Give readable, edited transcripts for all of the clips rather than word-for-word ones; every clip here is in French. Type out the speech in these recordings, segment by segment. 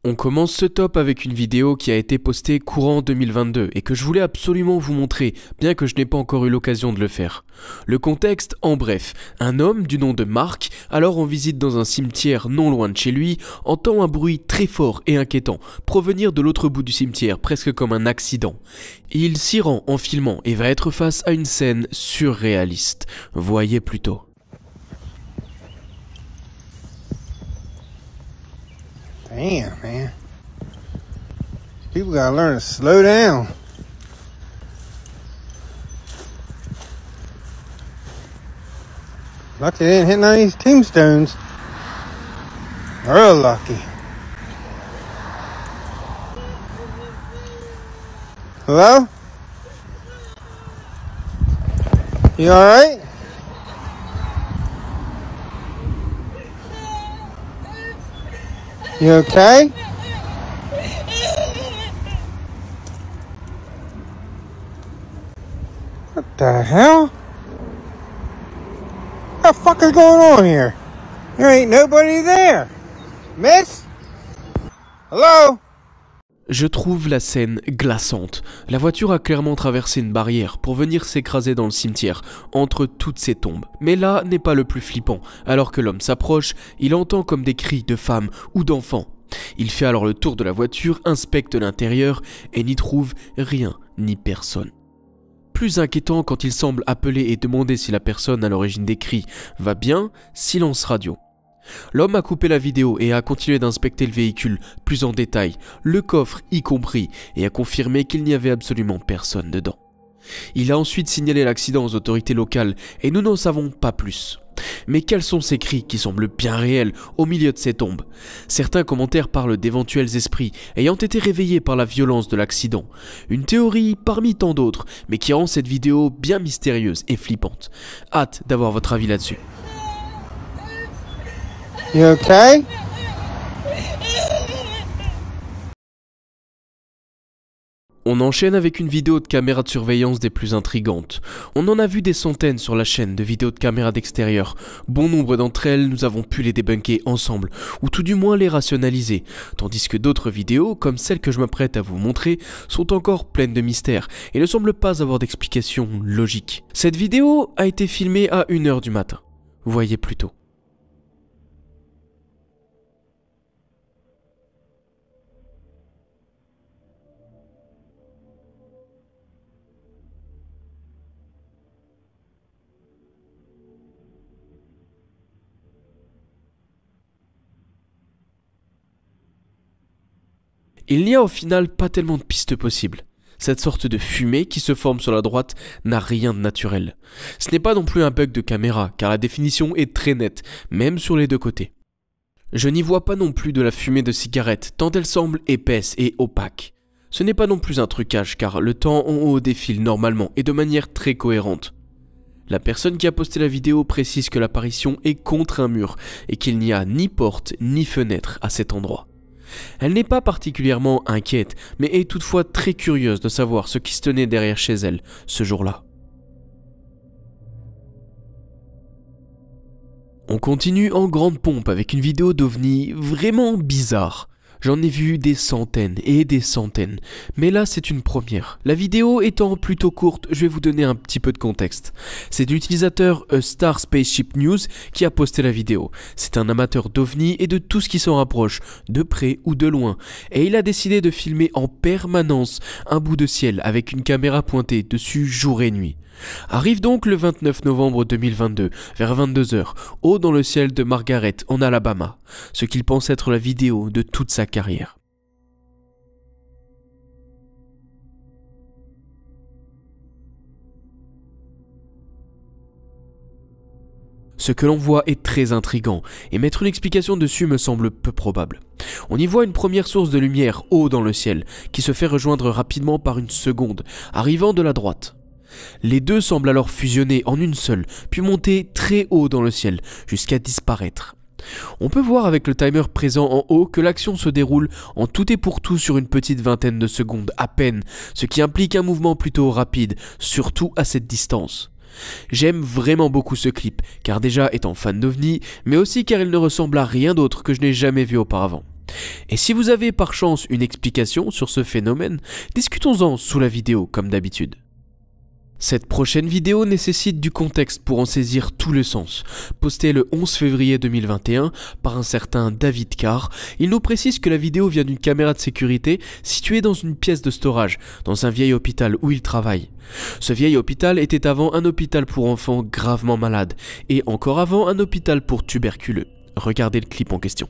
On commence ce top avec une vidéo qui a été postée courant 2022 et que je voulais absolument vous montrer, bien que je n'ai pas encore eu l'occasion de le faire. Le contexte, en bref, un homme du nom de Marc, alors en visite dans un cimetière non loin de chez lui, entend un bruit très fort et inquiétant provenir de l'autre bout du cimetière, presque comme un accident. Il s'y rend en filmant et va être face à une scène surréaliste. Voyez plutôt. Damn, man. People gotta learn to slow down. Lucky they didn't hit none of these tombstones. Real lucky. Hello? You alright? You okay? What the hell? What the fuck is going on here? There ain't nobody there. Miss? Hello? Je trouve la scène glaçante. La voiture a clairement traversé une barrière pour venir s'écraser dans le cimetière, entre toutes ces tombes. Mais là n'est pas le plus flippant. Alors que l'homme s'approche, il entend comme des cris de femmes ou d'enfants. Il fait alors le tour de la voiture, inspecte l'intérieur et n'y trouve rien ni personne. Plus inquiétant quand il semble appeler et demander si la personne à l'origine des cris va bien, silence radio. L'homme a coupé la vidéo et a continué d'inspecter le véhicule plus en détail, le coffre y compris, et a confirmé qu'il n'y avait absolument personne dedans. Il a ensuite signalé l'accident aux autorités locales et nous n'en savons pas plus. Mais quels sont ces cris qui semblent bien réels au milieu de ces tombes? Certains commentaires parlent d'éventuels esprits ayant été réveillés par la violence de l'accident. Une théorie parmi tant d'autres, mais qui rend cette vidéo bien mystérieuse et flippante. Hâte d'avoir votre avis là-dessus. You okay? On enchaîne avec une vidéo de caméra de surveillance des plus intrigantes. On en a vu des centaines sur la chaîne de vidéos de caméras d'extérieur. Bon nombre d'entre elles, nous avons pu les débunker ensemble, ou tout du moins les rationaliser, tandis que d'autres vidéos, comme celle que je m'apprête à vous montrer, sont encore pleines de mystères et ne semblent pas avoir d'explication logique. Cette vidéo a été filmée à 1 h du matin. Voyez plutôt. Il n'y a au final pas tellement de pistes possibles. Cette sorte de fumée qui se forme sur la droite n'a rien de naturel. Ce n'est pas non plus un bug de caméra, car la définition est très nette, même sur les deux côtés. Je n'y vois pas non plus de la fumée de cigarette, tant elle semble épaisse et opaque. Ce n'est pas non plus un trucage, car le temps en haut défile normalement et de manière très cohérente. La personne qui a posté la vidéo précise que l'apparition est contre un mur et qu'il n'y a ni porte ni fenêtre à cet endroit. Elle n'est pas particulièrement inquiète, mais est toutefois très curieuse de savoir ce qui se tenait derrière chez elle ce jour-là. On continue en grande pompe avec une vidéo d'OVNI vraiment bizarre. J'en ai vu des centaines et des centaines, mais là c'est une première. La vidéo étant plutôt courte, je vais vous donner un petit peu de contexte. C'est l'utilisateur Star Spaceship News qui a posté la vidéo. C'est un amateur d'OVNI et de tout ce qui s'en rapproche, de près ou de loin, et il a décidé de filmer en permanence un bout de ciel avec une caméra pointée dessus jour et nuit. Arrive donc le 29 novembre 2022, vers 22 h, haut dans le ciel de Margaret, en Alabama, ce qu'il pense être la vidéo de toute sa carrière. Ce que l'on voit est très intriguant, et mettre une explication dessus me semble peu probable. On y voit une première source de lumière haut dans le ciel, qui se fait rejoindre rapidement par une seconde, arrivant de la droite. Les deux semblent alors fusionner en une seule, puis monter très haut dans le ciel, jusqu'à disparaître. On peut voir avec le timer présent en haut que l'action se déroule en tout et pour tout sur une petite vingtaine de secondes à peine, ce qui implique un mouvement plutôt rapide, surtout à cette distance. J'aime vraiment beaucoup ce clip, car déjà étant fan d'OVNI, mais aussi car il ne ressemble à rien d'autre que je n'ai jamais vu auparavant. Et si vous avez par chance une explication sur ce phénomène, discutons-en sous la vidéo comme d'habitude. Cette prochaine vidéo nécessite du contexte pour en saisir tout le sens. Postée le 11 février 2021 par un certain David Carr, il nous précise que la vidéo vient d'une caméra de sécurité située dans une pièce de storage, dans un vieil hôpital où il travaille. Ce vieil hôpital était avant un hôpital pour enfants gravement malades, et encore avant un hôpital pour tuberculeux. Regardez le clip en question.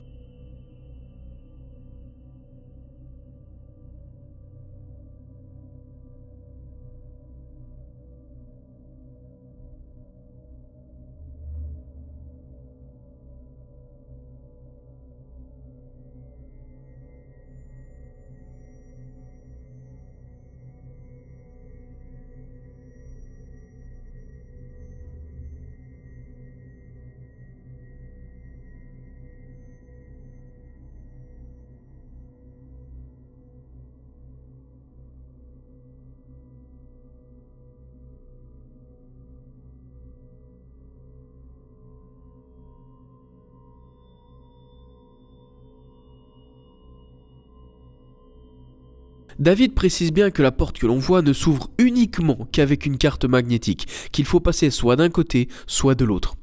David précise bien que la porte que l'on voit ne s'ouvre uniquement qu'avec une carte magnétique, qu'il faut passer soit d'un côté, soit de l'autre.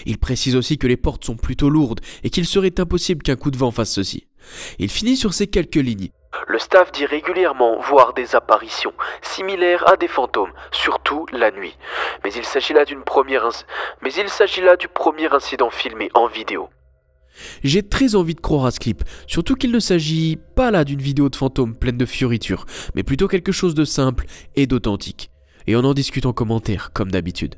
Il précise aussi que les portes sont plutôt lourdes et qu'il serait impossible qu'un coup de vent fasse ceci. Il finit sur ces quelques lignes. Le staff dit régulièrement voir des apparitions, similaires à des fantômes, surtout la nuit. Mais il s'agit là du premier incident filmé en vidéo. J'ai très envie de croire à ce clip, surtout qu'il ne s'agit pas là d'une vidéo de fantômes pleine de fioritures, mais plutôt quelque chose de simple et d'authentique. Et on en discute en commentaire, comme d'habitude.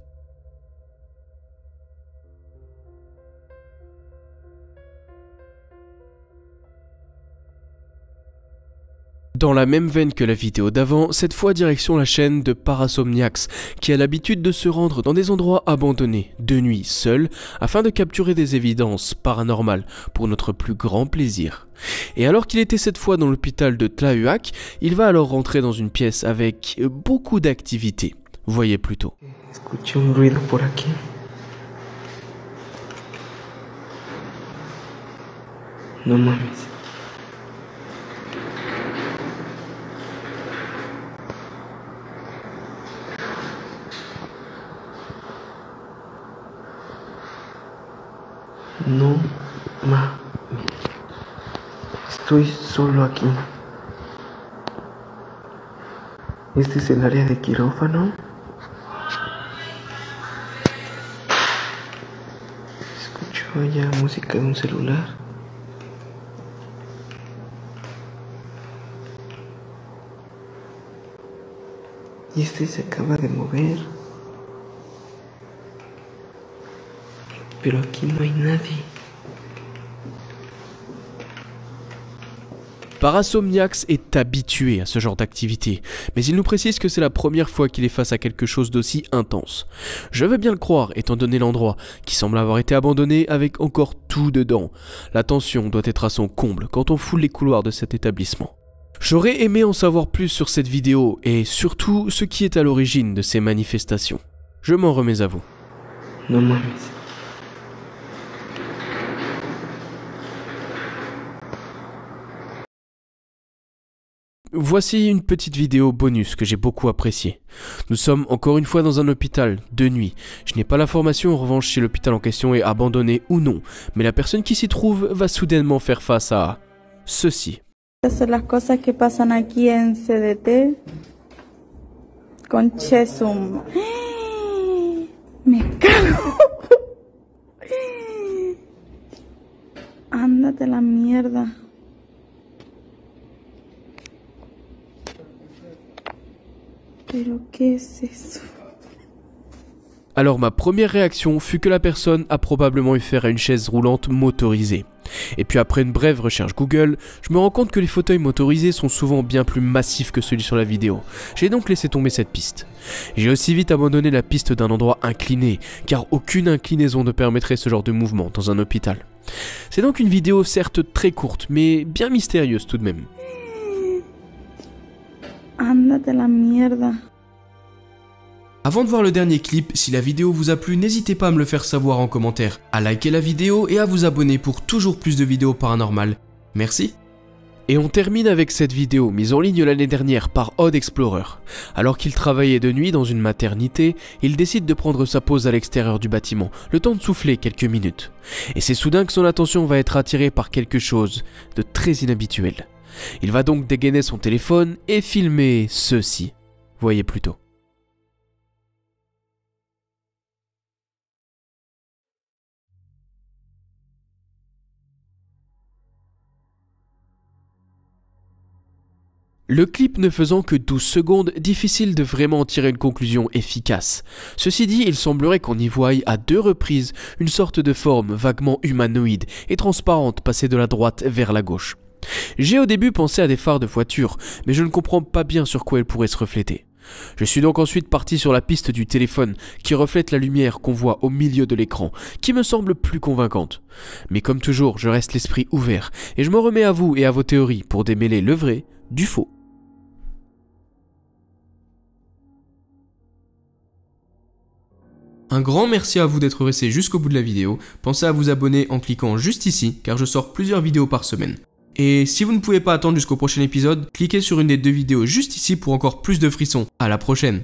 Dans la même veine que la vidéo d'avant, cette fois direction la chaîne de Parasomniacs, qui a l'habitude de se rendre dans des endroits abandonnés, de nuit, seul, afin de capturer des évidences paranormales, pour notre plus grand plaisir. Et alors qu'il était cette fois dans l'hôpital de Tlahuac, il va alors rentrer dans une pièce avec beaucoup d'activité. Voyez plutôt. Escuché un ruido por aquí. No mames. No mames. Estoy solo aquí. Este es el área de quirófano. Escucho allá música de un celular. Y este se acaba de mover. Pero aquí no hay nadie. Parasomniacs est habitué à ce genre d'activité, mais il nous précise que c'est la première fois qu'il est face à quelque chose d'aussi intense. Je veux bien le croire, étant donné l'endroit, qui semble avoir été abandonné avec encore tout dedans. La tension doit être à son comble quand on foule les couloirs de cet établissement. J'aurais aimé en savoir plus sur cette vidéo, et surtout ce qui est à l'origine de ces manifestations. Je m'en remets à vous. No mames. Voici une petite vidéo bonus que j'ai beaucoup appréciée. Nous sommes encore une fois dans un hôpital, de nuit. Je n'ai pas l'information en revanche si l'hôpital en question est abandonné ou non, mais la personne qui s'y trouve va soudainement faire face à ceci. Esas son las cosas que pasan aquí en CDT con Chesum. Me cago. Ándate la mierda. ¿Pero qué es eso? Alors ma première réaction fut que la personne a probablement eu faire à une chaise roulante motorisée. Et puis après une brève recherche Google, je me rends compte que les fauteuils motorisés sont souvent bien plus massifs que celui sur la vidéo. J'ai donc laissé tomber cette piste. J'ai aussi vite abandonné la piste d'un endroit incliné, car aucune inclinaison ne permettrait ce genre de mouvement dans un hôpital. C'est donc une vidéo certes très courte, mais bien mystérieuse tout de même. Ándate la mierda. Avant de voir le dernier clip, si la vidéo vous a plu, n'hésitez pas à me le faire savoir en commentaire, à liker la vidéo et à vous abonner pour toujours plus de vidéos paranormales. Merci. Et on termine avec cette vidéo mise en ligne l'année dernière par Odd Explorer. Alors qu'il travaillait de nuit dans une maternité, il décide de prendre sa pause à l'extérieur du bâtiment, le temps de souffler quelques minutes. Et c'est soudain que son attention va être attirée par quelque chose de très inhabituel. Il va donc dégainer son téléphone et filmer ceci. Voyez plutôt. Le clip ne faisant que 12 secondes, difficile de vraiment en tirer une conclusion efficace. Ceci dit, il semblerait qu'on y voie à 2 reprises une sorte de forme vaguement humanoïde et transparente passer de la droite vers la gauche. J'ai au début pensé à des phares de voiture, mais je ne comprends pas bien sur quoi elles pourraient se refléter. Je suis donc ensuite parti sur la piste du téléphone qui reflète la lumière qu'on voit au milieu de l'écran, qui me semble plus convaincante. Mais comme toujours, je reste l'esprit ouvert et je me remets à vous et à vos théories pour démêler le vrai du faux. Un grand merci à vous d'être resté jusqu'au bout de la vidéo. Pensez à vous abonner en cliquant juste ici, car je sors plusieurs vidéos par semaine. Et si vous ne pouvez pas attendre jusqu'au prochain épisode, cliquez sur une des 2 vidéos juste ici pour encore plus de frissons. À la prochaine!